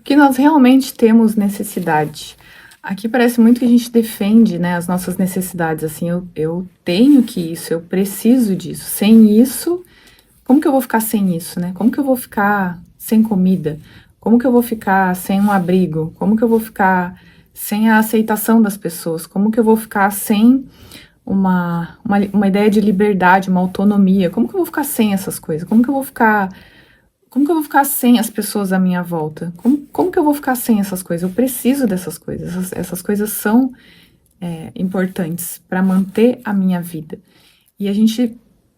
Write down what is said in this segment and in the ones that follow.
que nós realmente temos necessidade. Aqui parece muito que a gente defende, né, as nossas necessidades, assim, eu tenho que isso, eu preciso disso. Sem isso, como que eu vou ficar sem isso, né? Como que eu vou ficar sem comida? Como que eu vou ficar sem um abrigo? Como que eu vou ficar sem a aceitação das pessoas? Como que eu vou ficar sem uma ideia de liberdade, uma autonomia? Como que eu vou ficar sem essas coisas? Como que eu vou ficar sem as pessoas à minha volta? Como que eu vou ficar sem essas coisas? Eu preciso dessas coisas. Essas coisas são importantes para manter a minha vida. E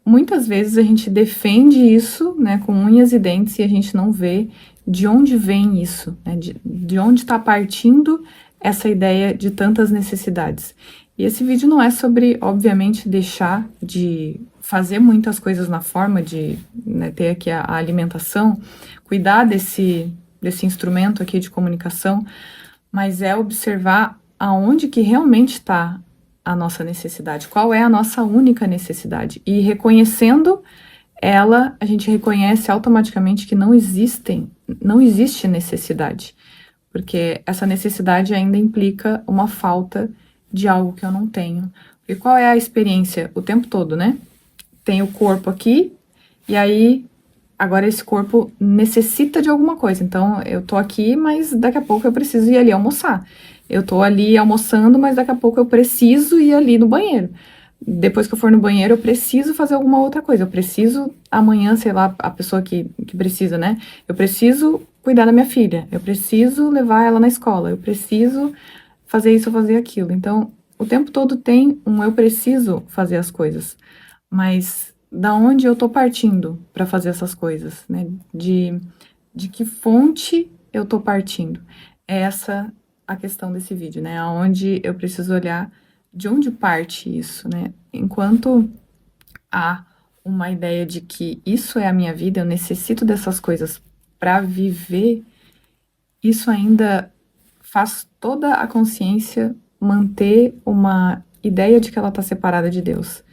muitas vezes a gente defende isso, né, com unhas e dentes e a gente não vê de onde vem isso, né, de onde está partindo essa ideia de tantas necessidades. E esse vídeo não é sobre, obviamente, deixar de fazer muitas coisas na forma de, né, ter aqui a alimentação, cuidar desse instrumento aqui de comunicação, mas é observar aonde que realmente está a nossa necessidade, qual é a nossa única necessidade. E reconhecendo ela, a gente reconhece automaticamente que não existe necessidade, porque essa necessidade ainda implica uma falta de algo que eu não tenho. E qual é a experiência o tempo todo, né? Tem o corpo aqui, e aí agora esse corpo necessita de alguma coisa. Então eu tô aqui, mas daqui a pouco eu preciso ir ali almoçar. Eu tô ali almoçando, mas daqui a pouco eu preciso ir ali no banheiro. Depois que eu for no banheiro, eu preciso fazer alguma outra coisa. Eu preciso amanhã, sei lá, a pessoa que precisa, né? Eu preciso cuidar da minha filha. Eu preciso levar ela na escola. Eu preciso fazer isso ou fazer aquilo. Então, o tempo todo tem eu preciso fazer as coisas. Mas da onde eu tô partindo para fazer essas coisas, né? De que fonte eu tô partindo? É essa a questão desse vídeo, né? Aonde eu preciso olhar de onde parte isso, né? Enquanto há uma ideia de que isso é a minha vida, eu necessito dessas coisas para viver, isso ainda faz toda a consciência manter uma ideia de que ela está separada de Deus.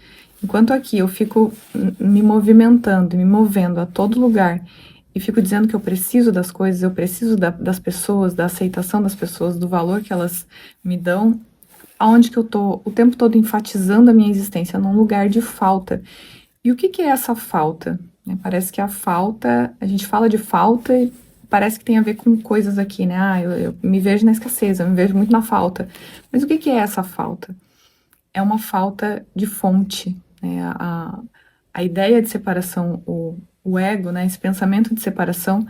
Enquanto aqui eu fico me movimentando, me movendo a todo lugar e fico dizendo que eu preciso das coisas, eu preciso das pessoas, da aceitação das pessoas, do valor que elas me dão, aonde que eu tô o tempo todo enfatizando a minha existência num lugar de falta. E o que que é essa falta? Parece que a falta, a gente fala de falta e parece que tem a ver com coisas aqui, né? Eu me vejo na escassez, eu me vejo muito na falta. Mas o que que é essa falta? É uma falta de fonte, né? A ideia de separação, o ego, né? Esse pensamento de separação,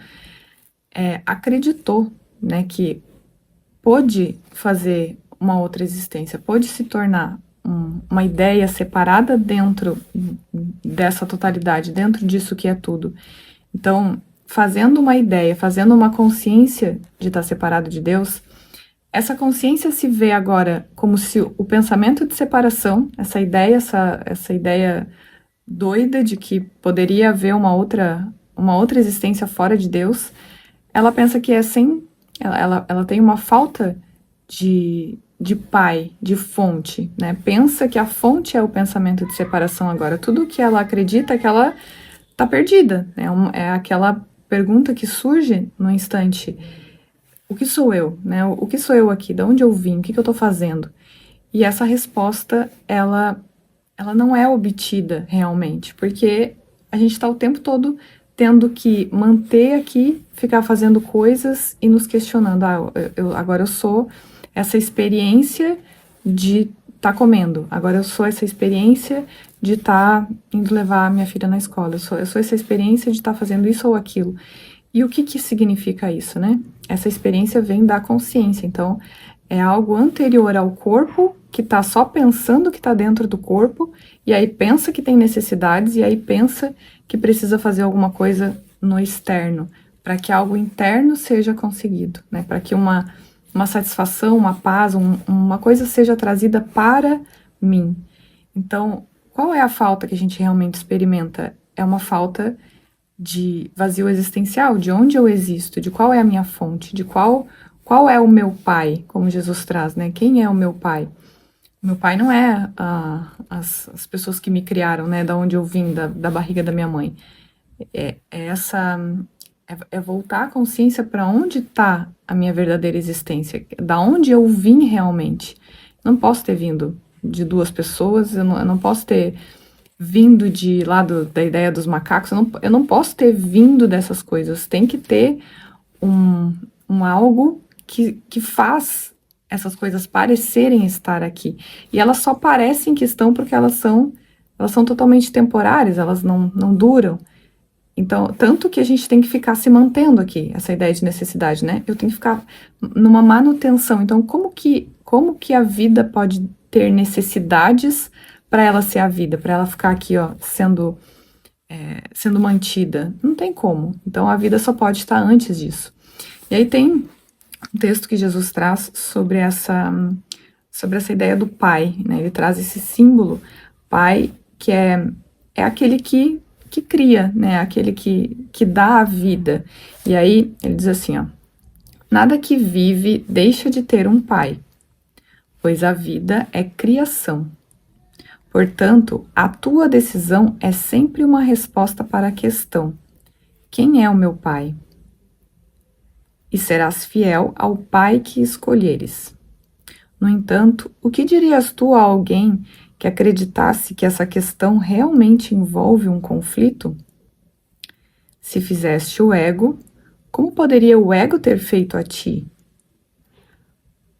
acreditou, né, que pôde fazer uma outra existência, pôde se tornar uma ideia separada dentro dessa totalidade, dentro disso que é tudo. Então, fazendo uma ideia, fazendo uma consciência de estar separado de Deus, essa consciência se vê agora como se o pensamento de separação, essa ideia doida de que poderia haver uma outra existência fora de Deus, ela pensa que ela tem uma falta de pai, de fonte, né? Pensa que a fonte é o pensamento de separação agora. Tudo que ela acredita é que ela tá perdida, né? É aquela pergunta que surge no instante: o que sou eu, né? O que sou eu aqui? De onde eu vim? O que eu tô fazendo? E essa resposta, ela não é obtida realmente, porque a gente está o tempo todo tendo que manter aqui, ficar fazendo coisas e nos questionando. Agora eu sou essa experiência de estar comendo. Agora eu sou essa experiência de estar indo levar a minha filha na escola. Eu sou essa experiência de estar fazendo isso ou aquilo. E o que que significa isso, né? Essa experiência vem da consciência. Então, é algo anterior ao corpo, que está só pensando que está dentro do corpo, e aí pensa que tem necessidades, e aí pensa que precisa fazer alguma coisa no externo, para que algo interno seja conseguido, né? Para que uma satisfação, uma paz, uma coisa seja trazida para mim. Então, qual é a falta que a gente realmente experimenta? É uma falta de vazio existencial, de onde eu existo, de qual é a minha fonte, de qual é o meu pai, como Jesus traz, né? Quem é o meu pai? O meu pai não é as pessoas que me criaram, né? Da onde eu vim, da barriga da minha mãe. É É voltar a consciência para onde está a minha verdadeira existência, da onde eu vim realmente. Não posso ter vindo de duas pessoas, eu não posso ter vindo de lá da ideia dos macacos, eu não posso ter vindo dessas coisas. Tem que ter um algo que faz essas coisas parecerem estar aqui. E elas só parecem que estão porque elas são totalmente temporárias, elas não duram. Então, tanto que a gente tem que ficar se mantendo aqui, essa ideia de necessidade, né? Eu tenho que ficar numa manutenção. Então, como que a vida pode ter necessidades para ela ser a vida, para ela ficar aqui, ó, sendo mantida? Não tem como. Então, a vida só pode estar antes disso. E aí tem um texto que Jesus traz sobre essa ideia do pai, né? Ele traz esse símbolo, pai, que é aquele que cria, né? Aquele que dá a vida. E aí ele diz assim, ó: nada que vive deixa de ter um pai, pois a vida é criação. Portanto, a tua decisão é sempre uma resposta para a questão: quem é o meu pai? E serás fiel ao pai que escolheres. No entanto, o que dirias tu a alguém que acreditasse que essa questão realmente envolve um conflito? Se fizeste o ego, como poderia o ego ter feito a ti?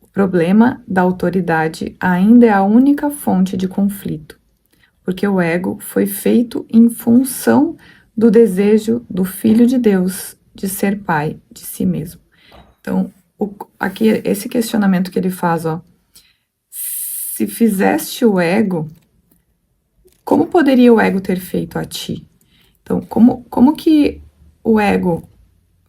O problema da autoridade ainda é a única fonte de conflito, porque o ego foi feito em função do desejo do Filho de Deus de ser pai de si mesmo. Então, aqui esse questionamento que ele faz, ó: se fizeste o ego, como poderia o ego ter feito a ti? Então, como que o ego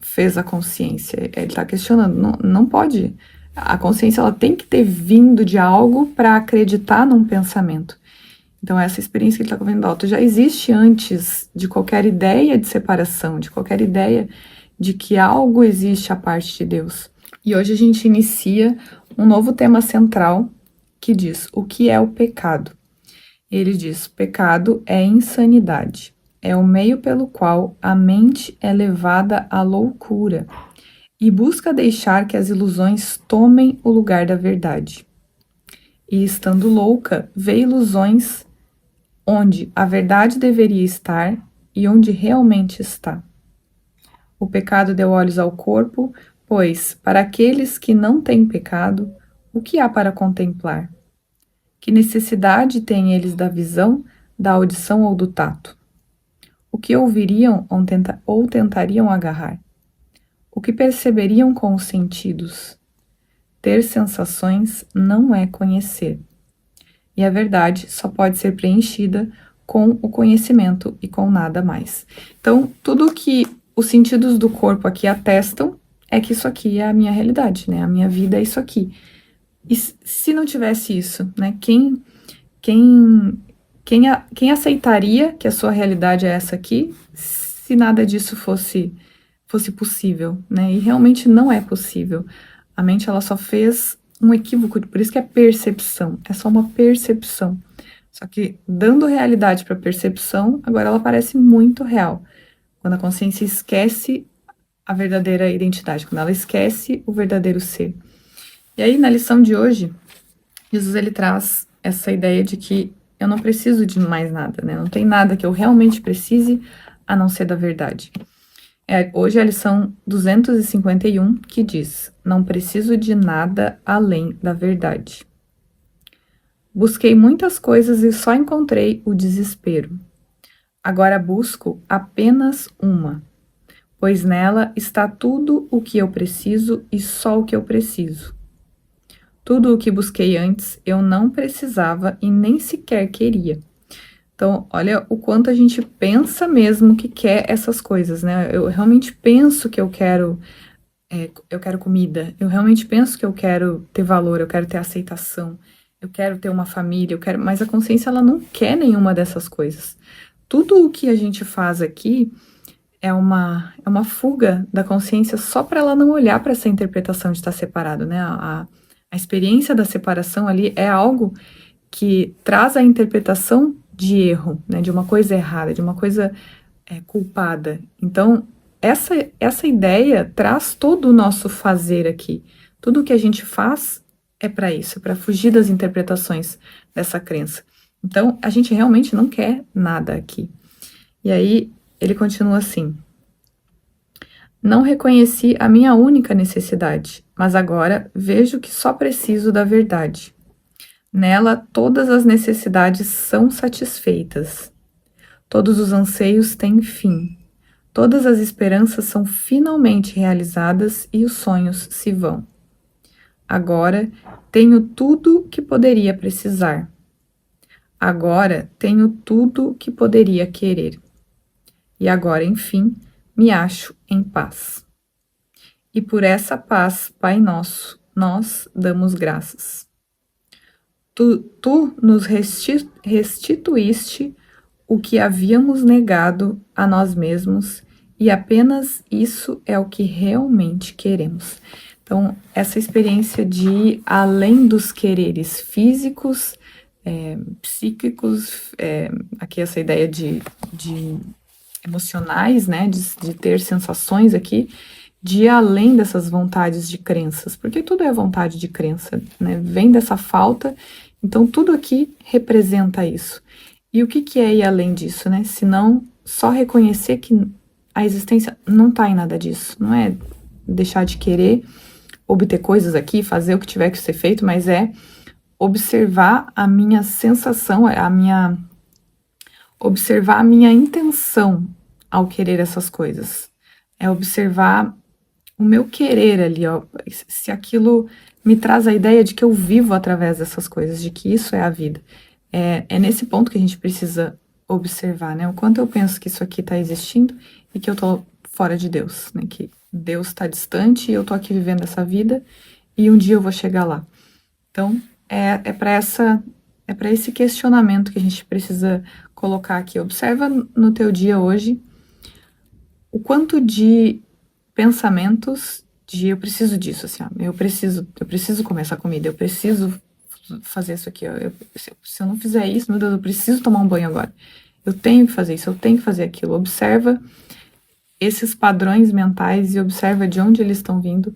fez a consciência? Ele está questionando, não pode. A consciência ela tem que ter vindo de algo para acreditar num pensamento. Então, essa experiência que ele está comendo alto já existe antes de qualquer ideia de separação, de qualquer ideia de que algo existe à parte de Deus. E hoje a gente inicia um novo tema central que diz: o que é o pecado? Ele diz: pecado é insanidade. É o meio pelo qual a mente é levada à loucura e busca deixar que as ilusões tomem o lugar da verdade. E estando louca, vê ilusões onde a verdade deveria estar e onde realmente está. O pecado deu olhos ao corpo, pois, para aqueles que não têm pecado, o que há para contemplar? Que necessidade têm eles da visão, da audição ou do tato? O que ouviriam ou tentariam agarrar? O que perceberiam com os sentidos? Ter sensações não é conhecer. E a verdade só pode ser preenchida com o conhecimento e com nada mais. Então, tudo que os sentidos do corpo aqui atestam é que isso aqui é a minha realidade, né? A minha vida é isso aqui. E se não tivesse isso, né? Quem aceitaria que a sua realidade é essa aqui, se nada disso fosse possível, né? E realmente não é possível. A mente ela só fez um equívoco, por isso que é percepção, é só uma percepção. Só que dando realidade para a percepção, agora ela parece muito real. Quando a consciência esquece a verdadeira identidade, quando ela esquece o verdadeiro ser. E aí, na lição de hoje, Jesus ele traz essa ideia de que eu não preciso de mais nada, né? Não tem nada que eu realmente precise a não ser da verdade. Hoje é a lição 251, que diz: não preciso de nada além da verdade. Busquei muitas coisas e só encontrei o desespero. Agora busco apenas uma, pois nela está tudo o que eu preciso e só o que eu preciso. Tudo o que busquei antes eu não precisava e nem sequer queria. Então, olha o quanto a gente pensa mesmo que quer essas coisas, né? Eu realmente penso que eu quero comida, eu realmente penso que eu quero ter valor, eu quero ter aceitação, eu quero ter uma família, mas a consciência ela não quer nenhuma dessas coisas. Tudo o que a gente faz aqui é uma fuga da consciência só para ela não olhar para essa interpretação de estar separado, né? A experiência da separação ali é algo que traz a interpretação de erro, né? De uma coisa errada, de uma coisa culpada. Então, essa ideia traz todo o nosso fazer aqui. Tudo o que a gente faz é para isso, é para fugir das interpretações dessa crença. Então, a gente realmente não quer nada aqui. E aí, ele continua assim: não reconheci a minha única necessidade, mas agora vejo que só preciso da verdade. Nela, todas as necessidades são satisfeitas. Todos os anseios têm fim. Todas as esperanças são finalmente realizadas e os sonhos se vão. Agora tenho tudo que poderia precisar. Agora tenho tudo que poderia querer. E agora, enfim, me acho em paz. E por essa paz, Pai nosso, nós damos graças. Tu nos restituíste o que havíamos negado a nós mesmos, e apenas isso é o que realmente queremos. Então, essa experiência de ir além dos quereres físicos, psíquicos, aqui essa ideia de emocionais, né, de ter sensações aqui, de ir além dessas vontades de crenças, porque tudo é vontade de crença, né, vem dessa falta, então tudo aqui representa isso. E o que é ir além disso, né? Se não só reconhecer que a existência não está em nada disso. Não é deixar de querer obter coisas aqui, fazer o que tiver que ser feito, mas é observar a minha sensação, observar a minha intenção ao querer essas coisas. É observar o meu querer ali, ó, se aquilo me traz a ideia de que eu vivo através dessas coisas, de que isso é a vida. É nesse ponto que a gente precisa observar, né? O quanto eu penso que isso aqui está existindo e que eu tô fora de Deus, né? Que Deus está distante e eu tô aqui vivendo essa vida e um dia eu vou chegar lá. Então, é para esse questionamento que a gente precisa colocar aqui. Observa no teu dia hoje o quanto de pensamentos de eu preciso disso, assim, ó, eu preciso comer essa comida, eu preciso fazer isso aqui, ó, se eu não fizer isso, meu Deus, eu preciso tomar um banho agora, eu tenho que fazer isso, eu tenho que fazer aquilo. Observa esses padrões mentais e observa de onde eles estão vindo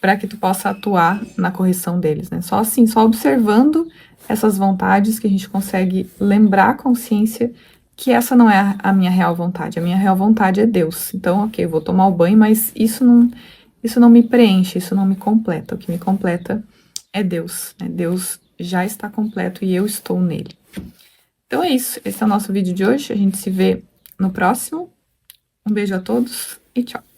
para que tu possa atuar na correção deles, né? Só assim, só observando essas vontades que a gente consegue lembrar a consciência que essa não é a minha real vontade. A minha real vontade é Deus. Então, ok, eu vou tomar o banho, mas isso não me preenche, isso não me completa. O que me completa é Deus, né? Deus já está completo e eu estou nele. Então é isso, esse é o nosso vídeo de hoje, a gente se vê no próximo. Um beijo a todos e tchau!